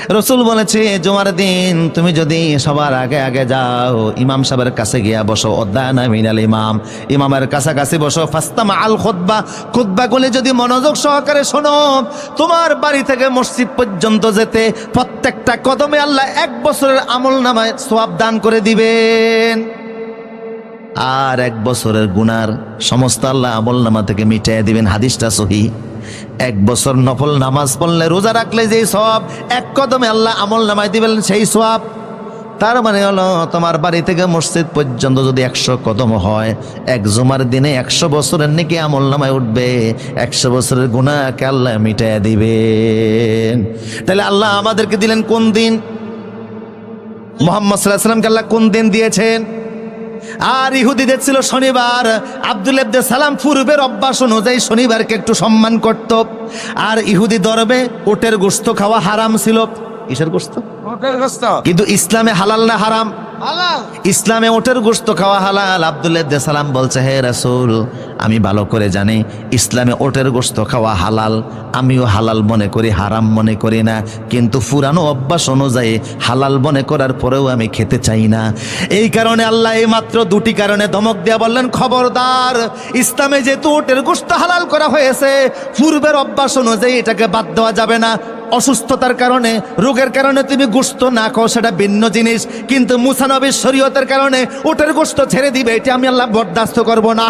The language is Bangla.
রসুল বলেছে জুমার দিন তুমি যদি সবার আগে আগে যাও, ইমাম সাহেবের কাছে গিয়া বসো, অদ্দানা মিনাল ইমাম, ইমামের কাছাকাছি বসো, ফাস্তামা আল খুতবা, খুতবাগুলি যদি মনোযোগ সহকারে শোনো, তোমার বাড়ি থেকে মসজিদ পর্যন্ত যেতে প্রত্যেকটা কদমে আল্লাহ 1 বছরের আমল নামায় সওয়াব দান করে দিবেন, আর 1 বছরের গুনার সমস্ত আল্লাহ আমল নামা থেকে মিটাইয়া দিবেন। হাদিসটা সহিহ। 1 বছর নফল নামাজ পড়লে, রোজা রাখলে যেই সওয়াব 1 কদমে আল্লাহ আমল নামায় দিবেন সেই সওয়াব। তার মানে হলো তোমার বাড়ি থেকে মসজিদ পর্যন্ত যদি 100 কদম হয়, 1 জুমার দিনে 100 বছরের নেকি আমল নামায় উঠবে, 100 বছরের গুনাহকে আল্লাহ মিটাইয়া দিবেন। তাহলে আল্লাহ আমাদেরকে দিলেন কোন দিন? মুহাম্মদ সাল্লাল্লাহু আলাইহি ওয়াসাল্লামকে আল্লাহ কোন দিন দিয়েছেন? আর ইহুদিদের ছিল শনিবার। আব্দুল্লাহ ইবনে সালাম পূর্বের অভ্যাস অনুযায়ী শনিবারকে একটু সম্মান করত। আর ইহুদি ধর্মে উটের গোশত খাওয়া হারাম ছিল। কিসের গোশত? উটের গোশত। কিন্তু ইসলামে হালাল না হারাম? হালাল। ইসলামে উটের গোশত খাওয়া হালাল। আব্দুল্লাহ ইবনে সালাম বলছে, হে রাসূল, আমি ভালো করে জানি ইসলামে উটের গোশত খাওয়া হালাল, আমিও হালাল মনে করি, হারাম মনে করি না, কিন্তু পুরানো অভ্যাস অনুযায়ী হালাল মনে করার পরেও আমি খেতে চাই না। এই কারণে আল্লাহ এই মাত্র 2টি কারণে ধমক দেয়া বললেন, খবরদার, ইসলামে যেহেতু উটের গোশত হালাল করা হয়েছে, পূর্বের অভ্যাস অনুযায়ী এটাকে বাদ দেওয়া যাবে না। অসুস্থতার কারণে, রোগের কারণে তুমি গোশত না খাও, সেটা ভিন্ন জিনিস, কিন্তু মুসা নবীর শরীয়তের কারণে উটের গোশত ছেড়ে দিবে, এটা আমি আল্লাহ বরদাস্ত করব না।